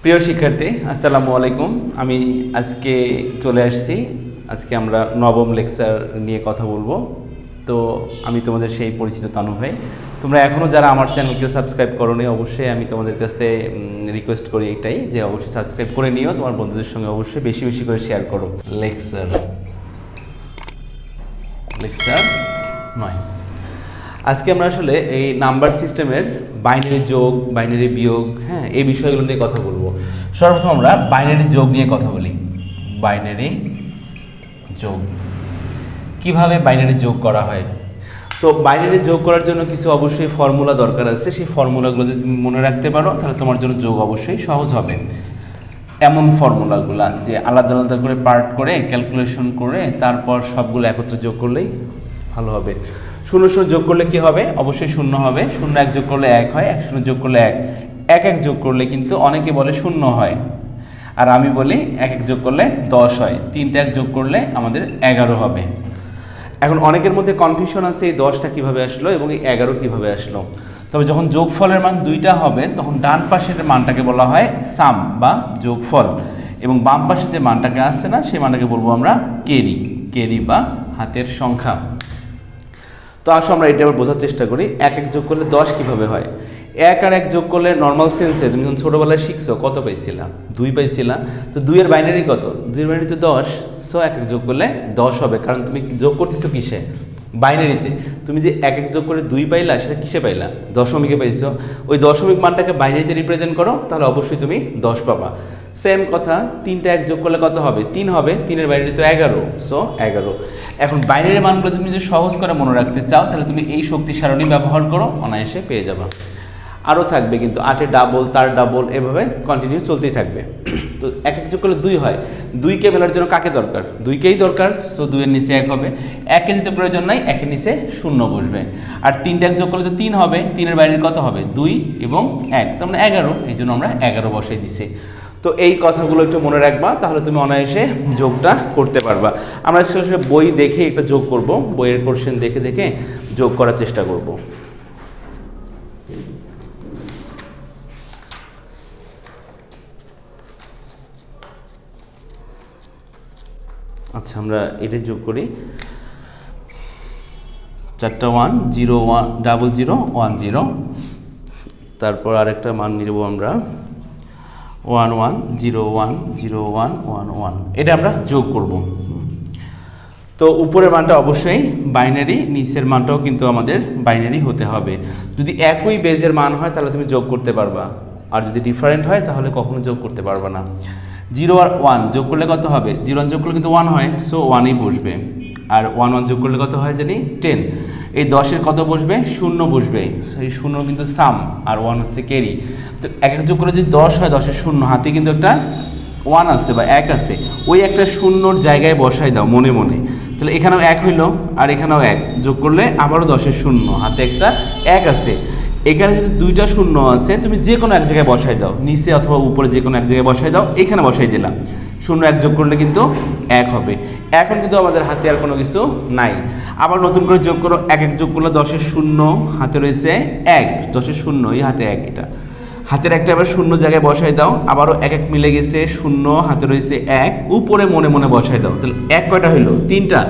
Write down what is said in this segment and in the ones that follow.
প্রিয় শিক্ষার্থী, আসসালামু আলাইকুম। আমি আজকে চলে আসছি। আজকে আমরা নবম লেকচার নিয়ে কথা বলবো। তো আমি তোমাদের সেই পরিচিত তানু ভাই। তোমরা এখনও যারা আমার চ্যানেলকে সাবস্ক্রাইব করোনি, অবশ্যই আমি তোমাদের কাছে রিকোয়েস্ট করি এটাই যে অবশ্যই সাবস্ক্রাইব করে নিও, তোমার বন্ধুদের সঙ্গে অবশ্যই বেশি বেশি করে শেয়ার করো। লেকচার 9। আজকে আমরা আসলে এই নাম্বার সিস্টেমের বাইনারি যোগ, বাইনারি বিয়োগ, এই বিষয়গুলো নিয়ে কথা বলবো। সর্বপ্রথম আমরা বাইনারি যোগ নিয়ে কথা বলি। বাইনারি যোগ, কিভাবে বাইনারি যোগ করা হয়? তো বাইনারি যোগ করার জন্য কিছু অবশ্যই ফর্মুলা দরকার আছে। সেই ফর্মুলাগুলো যদি তুমি মনে রাখতে পারো তাহলে তোমার জন্য যোগ অবশ্যই সহজ হবে। এমন ফর্মুলাগুলা যে আলাদা আলাদা করে পার্ট করে ক্যালকুলেশন করে তারপর সবগুলো একত্রে যোগ করলেই ভালো হবে। 0 যোগ করলে কি হবে? অবশ্যই 0 হবে। 0 1 যোগ করলে 1 হয়, 1 0 যোগ করলে 1, 1 1 যোগ করলে কিন্তু অনেকে বলে 0 হয়, আর আমি বলি 1 1 যোগ করলে 10 হয়, 3টা 1 যোগ করলে আমাদের 11 হবে। এখন অনেকের মধ্যে কনফিউশন আছে এই 10টা কীভাবে আসলো এবং এই 11 কীভাবে আসলো। তবে যখন যোগফলের মান 2টা হবে তখন ডান পাশের মানটাকে বলা হয় সাম বা যোগফল, এবং বাম পাশে যে মানটাকে আসছে না সেই মানটাকে বলবো আমরা কেরি বা হাতের সংখ্যা। তো আসো আমরা এটা আবার বোঝার চেষ্টা করি। 1 1 যোগ করলে 10 কীভাবে হয়। 1 আর 1 যোগ করলে নর্মাল সেন্সে তুমি যখন ছোটোবেলায় শিখছো কত পাইছিলাম? 2 পাইছিলাম। তো 2 এর বাইনারি কত? 2 এর বাইনারি তো 10। সো 1 1 যোগ করলে 10 হবে, কারণ তুমি যোগ করতেছো কিসে? বাইনারিতে। তুমি যে 1 1 যোগ করে 2 পাইলা সেটা কিসে পাইলা? দশমিকে পাইছো। ওই দশমিক মানটাকে বাইনারিতে রিপ্রেজেন্ট করো, তাহলে অবশ্যই তুমি 10 পাবা। সেম কথা, 3টা 1 যোগ করলে কত হবে? 3 হবে। 3 এর বাইনারি তো 11, সো 11। এখন বাইনারি মানগুলো তুমি যদি সহজ করে মনে রাখতে চাও তাহলে তুমি এই শক্তি সারণী ব্যবহার করো, অনায়াসে পেয়ে যাবা। আরও থাকবে কিন্তু 8 ডাবল, তার ডাবল, এভাবে কন্টিনিউ চলতেই থাকবে। তো 1 1 যোগ করলে 2 হয়। 2কে মেলার জন্য কাকে দরকার? 2কেই দরকার। সো 2 এর নিচে 1 হবে। 1 দিতে প্রয়োজন নাই, 1 এর নিচে 0 বসবে। আর 3টা 1 যোগ করলে তো 3 হবে। 3 এর বাইরে কত হবে? 2 এবং 1, তার মানে 11। এই জন্য আমরা 11 বসাই দিছি। তো এই কথাগুলো একটু মনে রাখবা, তাহলে তুমি অনায়াসে যোগটা করতে পারবা। আমরা আসলে বই দেখে একটা যোগ করব, বইয়ের কোশ্চেন দেখে দেখে যোগ করার চেষ্টা করব। আচ্ছা, আমরা এটা যোগ করি। 4টা 1 0 1 0 0 1 0, তারপর আরেকটা মান নিব আমরা 1 1 0 1 0 1 1 1। এটা আমরা যোগ করব। তো উপরের মানটা অবশ্যই বাইনারি, নিচের মানটাও কিন্তু আমাদের বাইনারি হতে হবে। যদি একই বেজের মান হয় তাহলে তুমি যোগ করতে পারবা, আর যদি ডিফারেন্ট হয় তাহলে কখনো যোগ করতে পারবা না। 0 আর 1 যোগ করলে কত হবে? 0 1 যোগ করলে কিন্তু 1 হয়, সো 1ই বসবে। আর 1 1 যোগ করলে কত হয় জানি? 10। এই 10-এর কত বসবে? 0 বসবে। এই 0 কিন্তু সাম, আর 1 হচ্ছে ক্যারি। তো 1 1 যোগ করলে যদি 10 হয়, 10-এর 0 হাতে কিন্তু একটা 1 আছে বা 1 আছে, ওই একটা 0-র জায়গায় বসাই দাও মনে মনে। তাহলে এখানেও 1 হইলো, আর এখানেও 1 যোগ করলে আবারও 10-এর 0, হাতে একটা 1 আছে। এখানে যদি 2টা 0 আছে, তুমি যে কোনো এক জায়গায় বসাই দাও, নিচে অথবা উপরে যে কোনো এক জায়গায় বসাই দাও। এখানে বসাই দিলাম, 0 1 যোগ করলে কিন্তু 1 হবে। এখন কিন্তু আমাদের হাতে আর কোনো কিছু নাই। আবার নতুন করে যোগ করো। 1 1 যোগ করলে 10-এর 0, হাতে রয়েছে 1, 10-এর 0, এই হাতে 1, এটা হাতের একটা আবার 0 জায়গায় বসাই দাও। আবারও 1 1 মিলে গেছে, 0, হাতে রয়েছে 1, উপরে মনে মনে বসাই দাও। তাহলে 1 কয়টা হইলো? 3টা।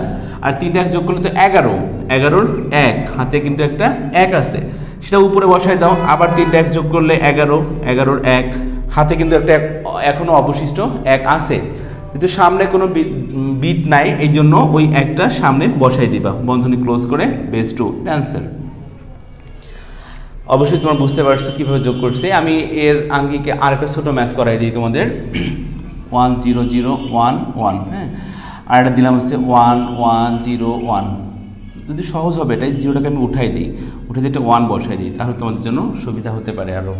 আর 3টা 1 যোগ করলে তো 11, 11-র 1, হাতে কিন্তু একটা 1 আছে, সেটা উপরে বসাই দাও। আবার 3টা 1 যোগ করলে 11, 11-র 1, হাতে কিন্তু একটা এখনও অবশিষ্ট 1 আছে, কিন্তু সামনে কোনো বিট নাই, এই জন্য ওই একটা সামনে বসাই দিবা, বন্ধনী ক্লোজ করে, বেস 2 অ্যান্সার। অবশ্যই তোমরা বুঝতে পারছো কীভাবে যোগ করছে। আমি এর আঙ্গিকে আরেকটা ছোটো ম্যাথ করাই দিই তোমাদের। 1 0 0 1 1, আর এটা দিলাম হচ্ছে 1 1 0 1। যদি সহজ হবে এটাই, 0টাকে আমি উঠাই দিই, উঠে দিয়ে একটা 1 বসাই দিই, তাহলে তোমাদের জন্য সুবিধা হতে পারে আরও।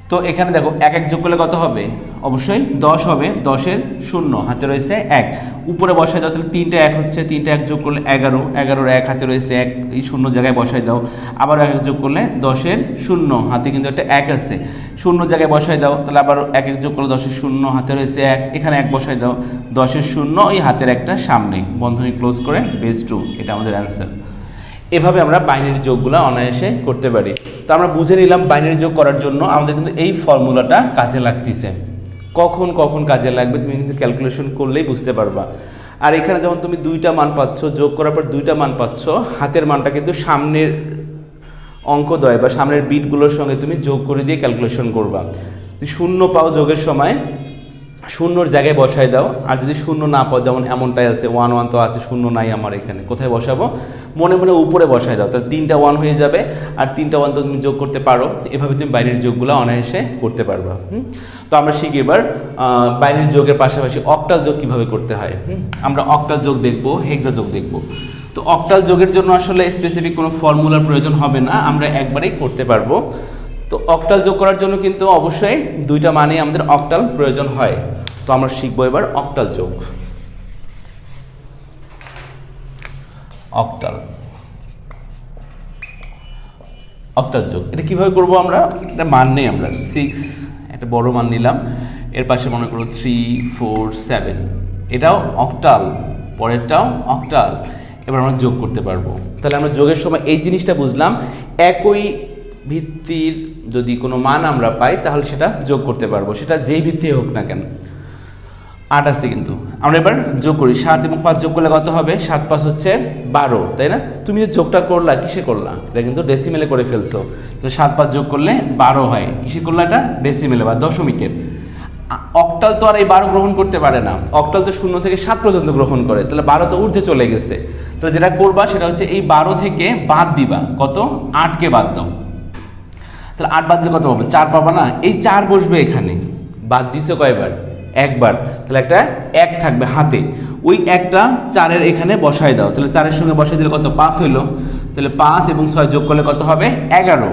তো এখানে দেখো 1 1 যোগ করলে কত হবে? অবশ্যই 10 হবে। 10-এর 0, হাতে রয়েছে 1, উপরে বসাই দাও। তাহলে 3টা 1 হচ্ছে, 3টা 1 যোগ করলে 11, 11-র 1, হাতে রয়েছে 1, এই 0 জায়গায় বসাই দাও। আবার 1 1 যোগ করলে 10-এর 0, হাতে কিন্তু একটা 1 আছে, 0 জায়গায় বসাই দাও। তাহলে আবার 1 1 যোগ করলে 10-এর 0, হাতে রয়েছে 1, এখানে 1 বসাই দাও। 10-এর 0, এই হাতের একটা সামনে, বন্ধনী ক্লোজ করে, বেস 2, এটা আমাদের অ্যান্সার। এভাবে আমরা বাইনারি যোগগুলো অনায়াসে করতে পারি। তো আমরা বুঝে নিলাম বাইনারি যোগ করার জন্য আমাদের কিন্তু এই ফর্মুলাটা কাজে লাগতেছে। কখন কখন কাজে লাগবে তুমি কিন্তু ক্যালকুলেশন করলেই বুঝতে পারবা। আর এখানে যখন তুমি দুইটা মান পাচ্ছ, যোগ করার পর দুইটা মান পাচ্ছ, হাতের মানটা কিন্তু সামনের অঙ্কদ্বয় বা সামনের বিটগুলোর সঙ্গে তুমি যোগ করে দিয়ে ক্যালকুলেশন করবা। শূন্য পাও যোগের সময় শূন্যর জায়গায় বসাই দাও, আর যদি শূন্য না পাও, যেমন এমনটাই আছে 1 1 তো আছে, শূন্য নাই আমার এখানে, কোথায় বসাবো? মনে মনে উপরে বসাই দাও, তাহলে 3টা 1 হয়ে যাবে, আর 3টা 1 তো তুমি যোগ করতে পারো। এভাবে তুমি বাইনারি যোগগুলো অনায়াসে করতে পারবা। তো আমরা শিখি এবার বাইনারি যোগের পাশাপাশি অক্টাল যোগ কীভাবে করতে হয়। আমরা অক্টাল যোগ দেখবো, হেক্সা যোগ দেখবো। তো অক্টাল যোগের জন্য আসলে স্পেসিফিক কোনো ফর্মুলার প্রয়োজন হবে না, আমরা একবারেই করতে পারবো। তো অক্টাল যোগ করার জন্য কিন্তু অবশ্যই দুইটা মানে আমাদের অক্টাল প্রয়োজন হয়। তো আমরা শিখবো এবার অক্টাল যোগ। অক্টাল অক্টাল যোগ এটা কিভাবে করব? আমরা একটা মান নেই, আমরা 6 একটা বড় মান নিলাম, এর পাশে মনে করো 3 4 7, এটাও অক্টাল, পরেরটাও অক্টাল। এবার আমরা যোগ করতে পারবো। তাহলে আমরা যোগের সময় এই জিনিসটা বুঝলাম, একই ভিত্তির যদি কোনো মান আমরা পাই তাহলে সেটা যোগ করতে পারবো, সেটা যেই ভিত্তি হোক না কেন। 8 আসছে কিন্তু আমরা এবার যোগ করি। 7 এবং 5 যোগ করলে কত হবে? 7 5 হচ্ছে 12, তাই না? তুমি যে যোগটা করলা কিসে করলা? এটা কিন্তু ডেসিমেলে করে ফেলছো। তাহলে 7 5 যোগ করলে 12 হয়। কিসে করলা? এটা ডেসিমেলে বা দশমিকের। অক্টাল তো আর এই 12 গ্রহণ করতে পারে না, অক্টাল তো 0 থেকে 7 পর্যন্ত গ্রহণ করে, তাহলে 12 তো ঊর্ধ্বে চলে গেছে। তাহলে যেটা করবা সেটা হচ্ছে এই 12 থেকে বাদ দিবা, কত? 8কে বাদ দাও। তাহলে 8 বাদ দিলে কত পাবে? 4 পাবা না? এই 4 বসবে এখানে, বাদ দিছো কয়বার? একবার, তাহলে একটা 1 থাকবে হাতে, ওই একটা 4-এর এখানে বসাই দাও। তাহলে 4-এর সঙ্গে বসাই দিলে কত? 5 হইলো। তাহলে 5 এবং 6 যোগ করলে কত হবে? 11।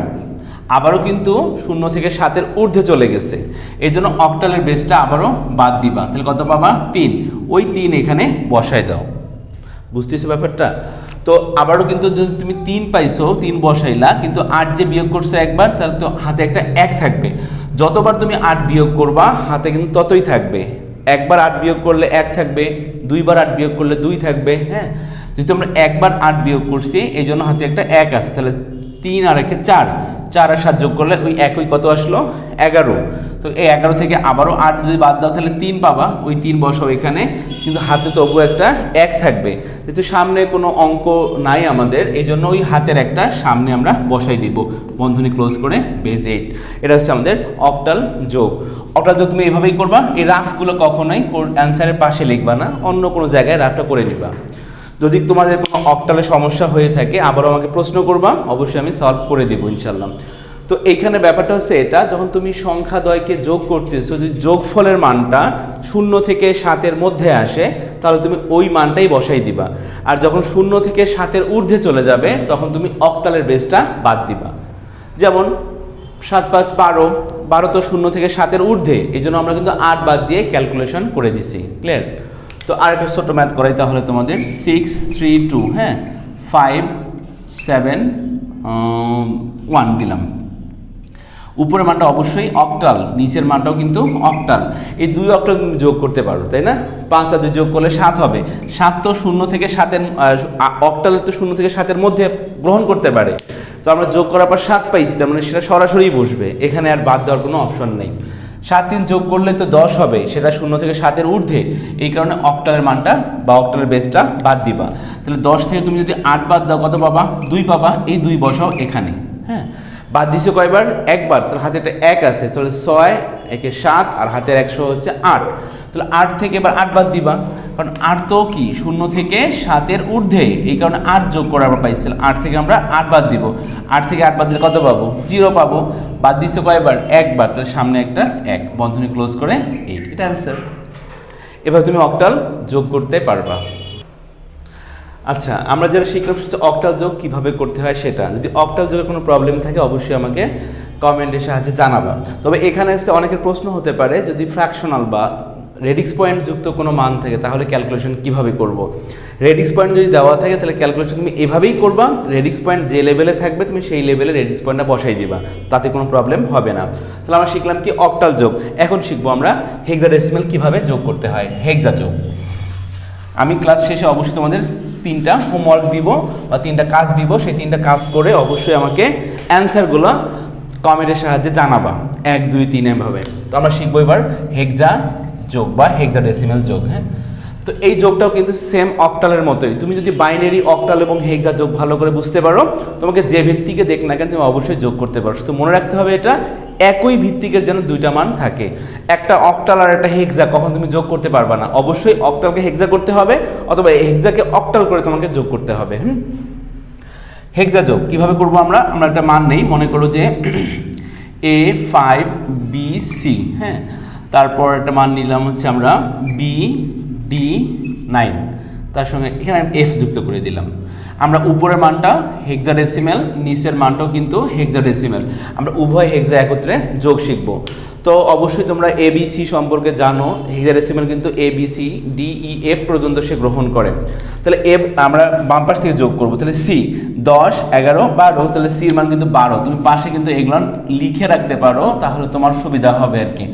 আবারও কিন্তু 0 থেকে 7-এর ঊর্ধ্বে চলে গেছে, এই জন্য অক্টালের বেসটা আবারও বাদ দিবা। তাহলে কত পাবা? 3। ওই 3 এখানে বসাই দাও। বুঝতেছো ব্যাপারটা? তো আবারও কিন্তু যদি তুমি 3 পাইছো, 3 বসাইলা, কিন্তু 8 যে বিয়োগ করছো একবার, তাহলে তো হাতে একটা 1 থাকবে। যতবার তুমি 8 বিয়োগ করবা হাতে কিন্তু ততই থাকবে। একবার 8 বিয়োগ করলে 1 থাকবে, দুইবার 8 বিয়োগ করলে 2 থাকবে। হ্যাঁ, যেহেতু আমরা একবার 8 বিয়োগ করছি এই জন্য হাতে একটা 1 আছে, তাহলে 3 আর 1 4, 4 আর 7 যোগ করলে ওই একই কত আসলো? 11। তো এই 11 থেকে আবারও 8 যদি বাদ দাও তাহলে 3 পাবা, ওই 3 বসাও এখানে, কিন্তু হাতে তবু একটা 1 থাকবে। যেহেতু সামনে কোনো অঙ্ক নাই আমাদের, এই জন্য ওই হাতের একটা সামনে আমরা বসাই দিব, বন্ধনী ক্লোজ করে, বেজ 8। এটা হচ্ছে আমাদের অক্টাল যোগ। অক্টাল যোগ তুমি এইভাবেই করবা। এই রাফগুলো কখনোই অ্যান্সারের পাশে লিখবা না, অন্য কোনো জায়গায় রাফটা করে নিবা। যদি তোমাদের কোনো অক্টালে সমস্যা হয়ে থাকে আবারও আমাকে প্রশ্ন করবা, অবশ্যই আমি সলভ করে দেবো ইনশাল্লাহ। তো এইখানে ব্যাপারটা হচ্ছে এটা, যখন তুমি সংখ্যাদ্বয়কে যোগ করতেছো, যদি যোগফলের মানটা 0 থেকে 7-এর মধ্যে আসে তাহলে তুমি ওই মানটাই বসাই দিবা, আর যখন 0 থেকে 7-এর ঊর্ধ্বে চলে যাবে তখন তুমি অক্টালের বেসটা বাদ দিবা। যেমন 7 5 12, 12 তো 0 থেকে 7-এর ঊর্ধ্বে, এই জন্য আমরা কিন্তু 8 বাদ দিয়ে ক্যালকুলেশন করে দিছি। ক্লিয়ার? তো আরেকটা ছোট ম্যাথ করাই তাহলে তোমাদের। 6 3 2, হ্যাঁ, 5 7 1 দিলাম। উপরের মানটা অবশ্যই অক্টাল, নিচের মানটাও কিন্তু অক্টাল। এই 2 অক্টাল তুমি যোগ করতে পারো, তাই না? 5 আর 2 যোগ করলে 7 হবে। 7 তো 0 থেকে 7-এর, অক্টাল তো 0 থেকে 7-এর মধ্যে গ্রহণ করতে পারে। তো আমরা যোগ করার পর 7 পাইছি, তার মানে সেটা সরাসরি বসবে, এখানে আর বাদ দেওয়ার কোনো অপশন নেই। 7 3 যোগ করলে তো 10 হবে, সেটা 0 থেকে 7-এর ঊর্ধ্বে, এই কারণে অক্টালের মানটা বা অক্টালের বেসটা বাদ দিবা। তাহলে 10 থেকে তুমি যদি 8 বাদ দাও কত পাবা? 2 পাবা। এই 2 বসাও এখানে। হ্যাঁ, বাদ দিছো কয়বার? একবার। তাহলে হাতে একটা 1 আছে, তাহলে 6 1 7 আর হাতের 100 হচ্ছে 8। তাহলে 8 থেকে এবার 8 বাদ দিবা, কারণ 8 তো কি 0 থেকে 7-এর ঊর্ধ্বে, এই কারণে 8 যোগ করে আমরা পাইছি। 8 থেকে আমরা 8 বাদ দিব। 8 থেকে 8 বাদ দিলে কত পাবো? 0 পাবো। বাদ দিছো কয়বার? একবার, তাহলে সামনে একটা 1, বন্ধনী ক্লোজ করে 8। এটা অ্যান্সার। এবার তুমি অক্টাল যোগ করতে পারবা। আচ্ছা, আমরা যারা শিখলাম অক্টাল যোগ কীভাবে করতে হয় সেটা। যদি অক্টাল যোগের কোনো প্রবলেম থাকে অবশ্যই আমাকে কমেন্টের সাহায্যে জানাবা। তবে এখানে এসে অনেকের প্রশ্ন হতে পারে, যদি ফ্র্যাকশনাল বা রেডিক্স পয়েন্ট যুক্ত কোনো মান থাকে তাহলে ক্যালকুলেশন কিভাবে করব। রেডিক্স পয়েন্ট যদি দেওয়া থাকে তাহলে ক্যালকুলেশন তুমি এভাবেই করবা, রেডিক্স পয়েন্ট যে লেভেলে থাকবে তুমি সেই লেভেলে রেডিক্স পয়েন্টটা বসাই দিবা, তাতে কোনো প্রবলেম হবে না। তাহলে আমরা শিখলাম কি? অক্টাল যোগ। এখন শিখবো আমরা হেক্সাডেসিমাল কিভাবে যোগ করতে হয়, হেক্সা যোগ। আমি ক্লাস শেষে অবশ্যই তোমাদের তিনটা হোমওয়ার্ক দিব বা তিনটা কাজ দিব, সেই তিনটা কাজ করে অবশ্যই আমাকে অ্যান্সারগুলো কমেন্টের সাহায্যে জানাবা 1 2 3 এভাবে। তো আমরা শিখবো এবার হেক্সা যোগ বা হেক্সাডেসিমাল যোগ। হ্যাঁ, তো এই যোগটাও কিন্তু সেম অক্টালের মতোই। তুমি যদি বাইনারি, অক্টাল এবং হেক্সা যোগ ভালো করে বুঝতে পারো, তোমাকে যে ভিত্তিকে দেখ না কেন তুমি অবশ্যই যোগ করতে পারো। তো মনে রাখতে হবে এটা একই ভিত্তিকের যেন দুইটা মান থাকে। একটা অক্টাল আর একটা হেক্সা কখন তুমি যোগ করতে পারবা না, অবশ্যই অক্টালকে হেক্সা করতে হবে অথবা হেক্সাকে অক্টাল করে তোমাকে যোগ করতে হবে। হেক্সা যোগ কিভাবে করব আমরা একটা মান নেই, মনে করো যে A5BC, হ্যাঁ, তারপর একটা মান নিলাম হচ্ছে আমরা BD9, তার সঙ্গে এখানে F যুক্ত করে দিলাম। আমরা উপরের মানটা হেক্সাডেসিমাল, নিচের মানটাও কিন্তু হেক্সাডেসিমাল। আমরা উভয় হেক্সা একত্রে যোগ শিখব। তো অবশ্যই তোমরা ABC সম্পর্কে জানো, হেক্সাডেসিমাল কিন্তু ABCDEF পর্যন্ত সে গ্রহণ করে। তাহলে F আমরা বাম পাশ থেকে যোগ করব, তাহলে C 10 11 12, তাহলে C এর মান কিন্তু 12। তুমি পাশে কিন্তু এগুলো লিখে রাখতে পারো, তাহলে তোমার সুবিধা হবে আর কি,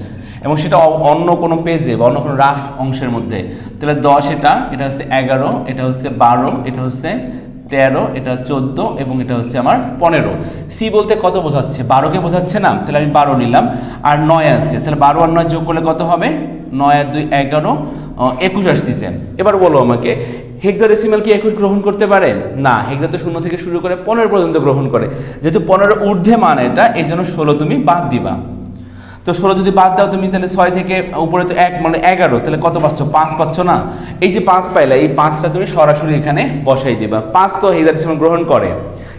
এবং সেটা অন্য কোনো পেজে বা অন্য কোনো রাফ অংশের মধ্যে। তাহলে 10 এটা হচ্ছে 11, এটা হচ্ছে 12, এটা হচ্ছে 13, এটা 14 এবং এটা হচ্ছে আমার 15। সি বলতে কত বোঝাচ্ছে? 12কে বোঝাচ্ছে না, তাহলে আমি 12 নিলাম। আর 9 আসছে, তাহলে 12 আর 9 যোগ করলে কত হবে? 9 আর 2 11, 21 আসতেছে। এবার বলো আমাকে, হেক্সাডেসিমাল কি 21 গ্রহণ করতে পারে? না, হেক্সা তো 0 থেকে শুরু করে 15 পর্যন্ত গ্রহণ করে। যেহেতু 15 ঊর্ধ্বে মান এটা, এই জন্য 16 তুমি বাদ দিবা। তো 16 যদি বাদ দাও তুমি, তাহলে 6 থেকে উপরে তো 1 মানে 11, তাহলে কত পাচ্ছ? 5 পাচ্ছ না? এই যে 5 পাইলা, এই 5টা তুমি সরাসরি এখানে বসাই দিবা। 5 তো হেক্সাডেসিমাল গ্রহণ করে,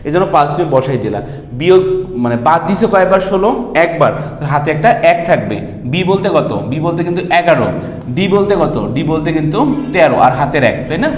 এই জন্য 5 তুমি বসাই দিলা। বিয়োগ মানে বাদ দিছো কয়বার? 16 একবার, তাহলে হাতে একটা 1 থাকবে। বি বলতে কত? বি বলতে কিন্তু 11। ডি বলতে কত? ডি বলতে কিন্তু 13 আর হাতের 1, তাই না?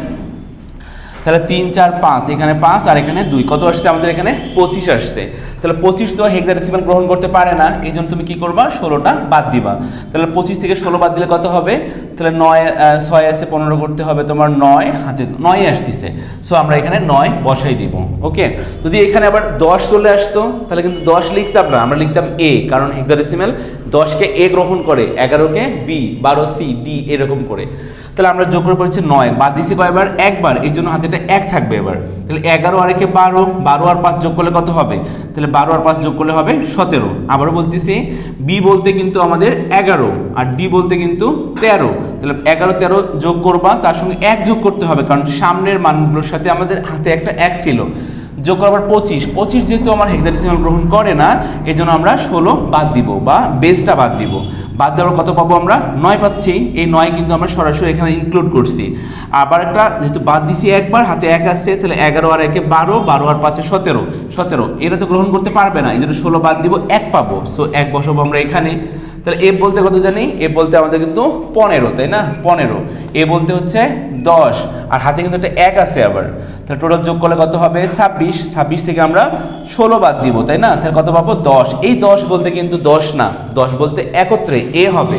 তাহলে 3 4 5, এখানে 5 আর এখানে 2, কত আসছে আমাদের? এখানে 25 আসছে। তাহলে 25 তো হেক্সাডেসিমাল গ্রহণ করতে পারে না, এই জন্য তুমি কি করবা? 16টা বাদ দিবা। তাহলে 25 থেকে 16 বাদ দিলে কত হবে? তাহলে 9 6 আছে 15 করতে হবে তোমার, 9 হাতে 9 আসতেছে। সো আমরা এখানে 9 বসাই দিব। ওকে, যদি এখানে আবার 10 চলে আসতো তাহলে কিন্তু 10 লিখতাম না, আমরা লিখতাম A, কারণ হেক্সাডেসিমাল 10কে A গ্রহণ করে, 11কে B, 12 C, D এরকম করে। তাহলে আমরা যোগ করে পড়েছি 9, বাদ দিছি কয়বার? একবার, এই জন্য হাতে একটা 1 থাকবে এবার। তাহলে 11 আর 1 12, 12 আর 5 যোগ করলে কত হবে? তাহলে 12 আর 5 যোগ করলে হবে 17। আবারও বলতেছি, বি বলতে কিন্তু আমাদের 11 আর ডি বলতে কিন্তু 13। তাহলে 11 13 যোগ করবা, তার সঙ্গে 1 যোগ করতে হবে, কারণ সামনের মানগুলোর সাথে আমাদের হাতে একটা 1 ছিল। যোগ করবার 25 যেহেতু আমার হেক্সাডেসিমাল গ্রহণ করে না, এই জন্য আমরা 16 বাদ দিব বা বেসটা বাদ দিব। বাদ দেওয়ার কত পাবো আমরা? 9 পাচ্ছি। এই 9 কিন্তু আমরা সরাসরি এখানে ইনক্লুড করছি। আবার একটা যেহেতু বাদ দিছি একবার, হাতে 1 আসছে, তাহলে 11 আর 1 12, 12 আর 5 17। এটা তো গ্রহণ করতে পারবে না, এই জন্য 16 বাদ দিব, 1 পাবো। সো 1 বসাবো আমরা এখানে। তাহলে এ বলতে কত জানি? এ বলতে আমাদের কিন্তু 15, তাই না? 15। এ বলতে হচ্ছে 10 আর হাতে কিন্তু একটা 1 আছে আবার। তাহলে টোটাল যোগ করলে কত হবে? 26 থেকে আমরা 16 বাদ দিব, তাই না? তাহলে কত পাবো? 10। এই 10 বলতে কিন্তু 10 না, 10 বলতে একত্রে এ হবে।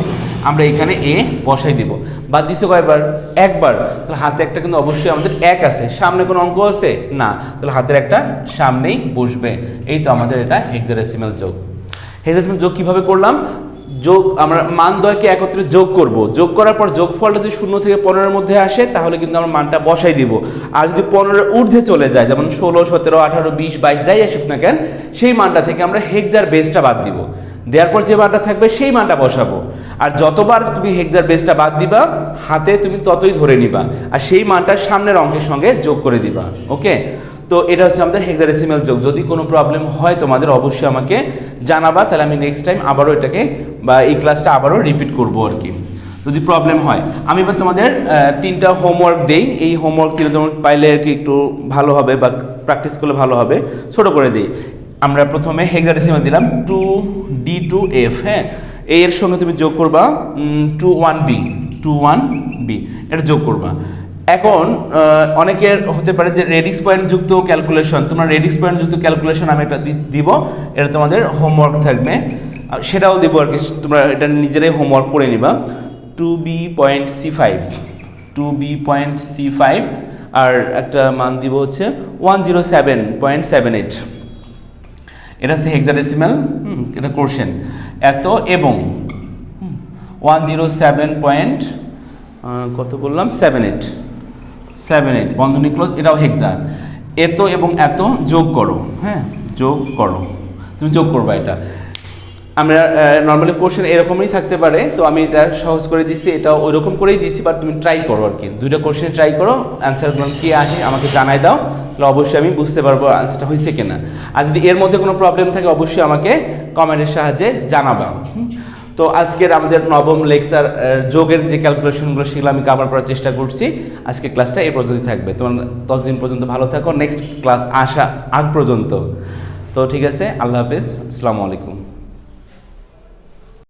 আমরা এখানে এ বসাই দিব। বাদ দিছো কয়বার? একবার। তাহলে হাতে একটা কিন্তু অবশ্যই আমাদের 1 আছে। সামনে কোনো অঙ্ক আছে? না, তাহলে হাতের একটা সামনেই বসবে। এই তো আমাদের এটা হেক্সাডেসিমাল যোগ। হেক্সাডেসিমাল যোগ কিভাবে করলাম? যোগ আমরা মান দ্বয়কে একত্রে যোগ করব। যোগ করার পর যোগফলটা যদি 0 থেকে 15 এর মধ্যে আসে, তাহলে কিন্তু আমরা মানটা বসাই দিব। আর যদি 15 এর ঊর্ধ্বে চলে যায়, যেমন 16 17 18 20 22 যাই আসুক না কেন, সেই মানটা থেকে আমরা হেক্সার বেসটা বাদ দিব। দেওয়ার পর যে মানটা থাকবে সেই মানটা বসাবো। আর যতবার তুমি হেক্সার বেসটা বাদ দিবা, হাতে তুমি ততই ধরে নিবা, আর সেই মানটা সামনের অঙ্কের সঙ্গে যোগ করে দিবা। ওকে, তো এটা হচ্ছে আমাদের হেক্সাডেসিমাল যোগ। যদি কোনো প্রবলেম হয় তোমাদের, অবশ্যই আমাকে জানাবা, তাহলে আমি নেক্সট টাইম আবারও এটাকে বা এই ক্লাসটা আবারও রিপিট করবো আর কি, যদি প্রবলেম হয়। আমি এবার তোমাদের 3টা হোমওয়ার্ক দেই। এই হোমওয়ার্ক 3 তোমার পাইলে আর কি একটু ভালো হবে বা প্র্যাকটিস করলে ভালো হবে। ছোট করে দিই। আমরা প্রথমে হেক্সাডেসিমাল দিলাম 2D2F, হ্যাঁ, এর সঙ্গে তুমি যোগ করবা 21B, এটা যোগ করবা। এখন অনেকের হতে পারে যে রেডিক্স পয়েন্ট যুক্ত ক্যালকুলেশন, তোমরা রেডিক্স পয়েন্ট যুক্ত ক্যালকুলেশন আমি একটা দিব, এটা তোমাদের হোমওয়ার্ক থাকবে, সেটাও দেবো আর কি। তোমরা এটা নিজেরাই হোমওয়ার্ক করে নিবা। 2B.C5 আর একটা মান দিব হচ্ছে 107.78। এটা হচ্ছে হেক্সাডেসিমাল, এটা কোশ্চেন এত, এবং 107. কত বললাম? 78 7 8 বন্ধনী ক্লোজ, এটাও হেক্সা। এত এবং এত যোগ করো, হ্যাঁ যোগ করো, তুমি যোগ করবা। এটা আমরা নর্মালি কোশ্চেন এরকমই থাকতে পারে, তো আমি এটা সহজ করে দিচ্ছি, এটা ওই রকম করেই দিচ্ছি, বাট তুমি ট্রাই করো আর কি, দুইটা কোশ্চেন ট্রাই করো, অ্যান্সারগুলো কী আসে আমাকে জানাই দাও, তাহলে অবশ্যই আমি বুঝতে পারবো অ্যান্সারটা হয়েছে কিনা। আর যদি এর মধ্যে কোনো প্রবলেম থাকে অবশ্যই আমাকে কমেন্টের সাহায্যে জানাবা। তো আজকের আমাদের নবম লেকচার যোগের যে ক্যালকুলেশনগুলো সেগুলো আমি কভার করার চেষ্টা করছি। আজকে ক্লাসটা এই পর্যন্তই থাকবে, তোমার ততদিন পর্যন্ত ভালো থাকো, নেক্সট ক্লাস আসা আগ পর্যন্ত। তো ঠিক আছে, আল্লাহ হাফেজ, আসসালামু আলাইকুম।